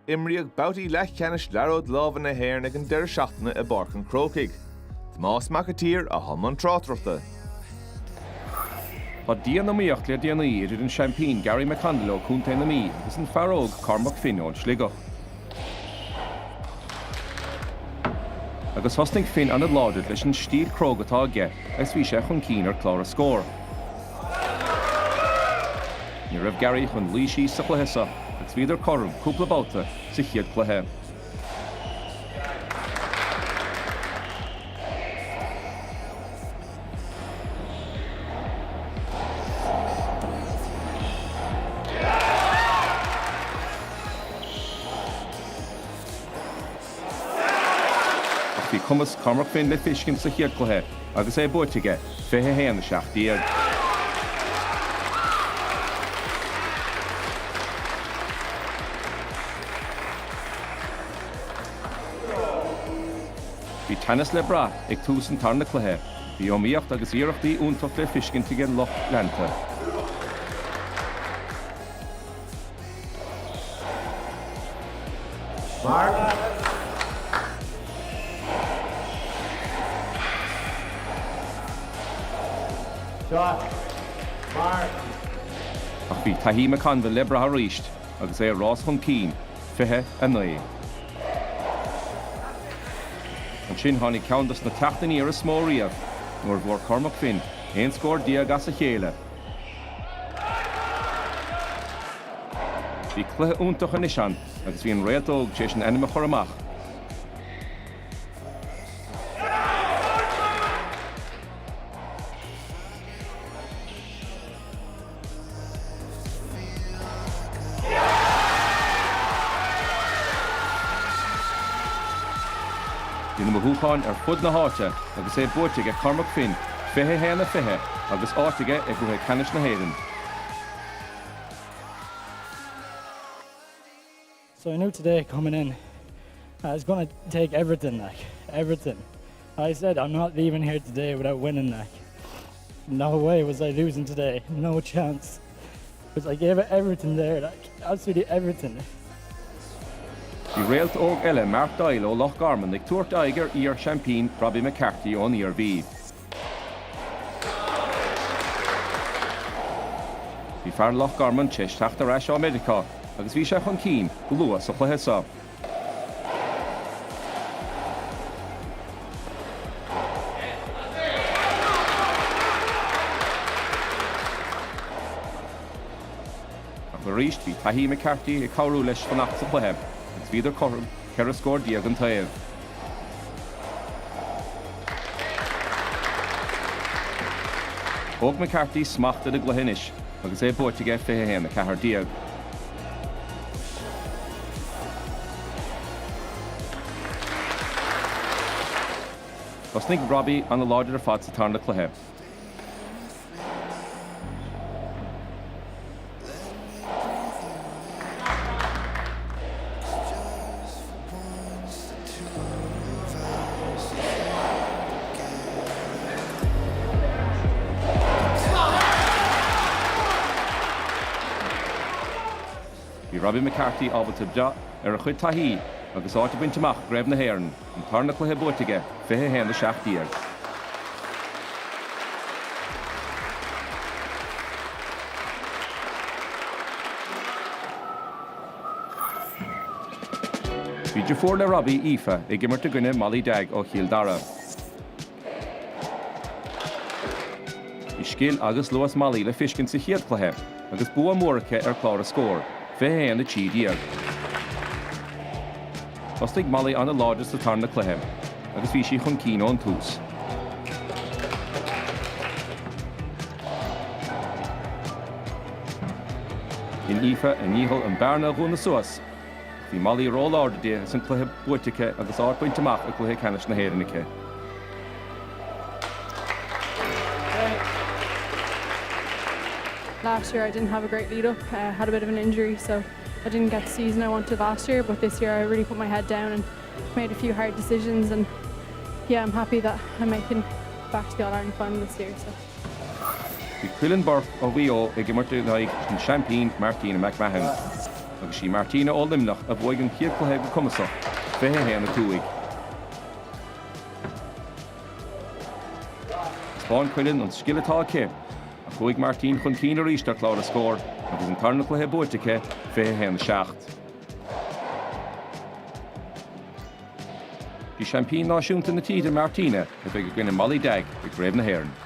Imríoch bouty lech canis Liathróid Láimhe na Héirne an deir seachtaine a Bourke an Crocaig. Tomás McCarthy a Haman Trátrachta. Ba díana míocht le díana iad an champagne Gary McConnell ó cúnta na mí, is an fearóg Cormac Finn ón sligoch. Agus hosting Finn an láidir leis an stíl crogatá ge, as bhí sé chun cín ar clár a scór. Ní raibh Gary chun lísí sa chluhesa, agus bhíidir chorm cúpla báta sa chiad chluthe. Bhí cumas Cormac Finn le fiscin sa chiad chluthe, agus é buaite fithe héana seachtaí ag. Bhí tennis le bra ag tús an tarna chluthe, bhí ómíocht agus iarachtaí úntacht le fiscinnta ge loch lenta. Mark. Shot. Mark. Ach bhí taithí McConnell le bra ríist, agus é rás chun cín, fithe a naí. An sin tháinig ceantas na teachtaí ar a smóríomh, nuair bhór Cormac Finn, éon scór dia gas a chéile. Bhí cluthe úntach an isan, agus bhí an réaltóg tééis an enime chur amach. Dí na mthúcháin ar fud na háite, agus é buaite Cormac Finn, fithe héana fithe, agus áitige ag go canis na héireann. So I knew today coming in, I was going to take everything. I said, I'm not leaving here today without winning. No way was I losing today, no chance. Because I gave it everything there, absolutely everything. Bhí réalt óg eile Mark Doyle ó Loch Garman ag tuairt aigear ar champagne Robbie McCarthy ón ERV. Bhí fear Loch Garman teis teacht ar eis America, agus bhí sé chun cín go luas sa chluthesa. Ach mar ríist bhí taithí McCarthy ag cabhrú leis fannacht sa chluthe, agus bhíidir chorm ceir a scór diaag an taobh. Óg McCarthy smachta de gluhinis, agus é buaite fithe héana cethar diaag. Osnig Robbie an the láidir fad sa tarna chluthe. Bhí Robbie McCarthy ábhailta bea ar a chuid taithí agus áite buinte amach greibh na héireann, an tarna chluthe buaite fithe héana seachtaí ag. Bhí de fór le Robbie Aoife ag gimmarte gine Molly Dagg ó Chial Dara. Bhí scil agus luas Molly le fiscin sa chiad chluthe, agus bua Bourke ar clár a scór, fithe héana tíí ag. Ostig Molly an the láidir sa tarna chluthe, agus bhí sí chun cín ón tús. In Aoife a níhol an bearna rúna suas, bhí Molly ró láidir san chluthe buaite agus áit amach a chluthe canis na héireanna. Last year I didn't have a great lead up, had a bit of an injury, so I didn't get the season I wanted last year, but this year I really put my head down and made a few hard decisions, and yeah, I'm happy that I'm making back to the All-Ireland final this year. So. Bhí Bourke ó bhío ag gimmarte an champagne Martin and McMahon. agus sí Martina ó limnach a bhuaig an chiaadchluthe go cumasach, fithe héana túig. Spáin cuileann an skilletá cé, a chuig Martin chun cín a ríiste chlár a scór, agus an tarnachluthe Bourke fithe héana 7. Bhí champín náisiúnta na tíide Martina a bheith go gine Molly Dagg ag Gréibh na Héireann.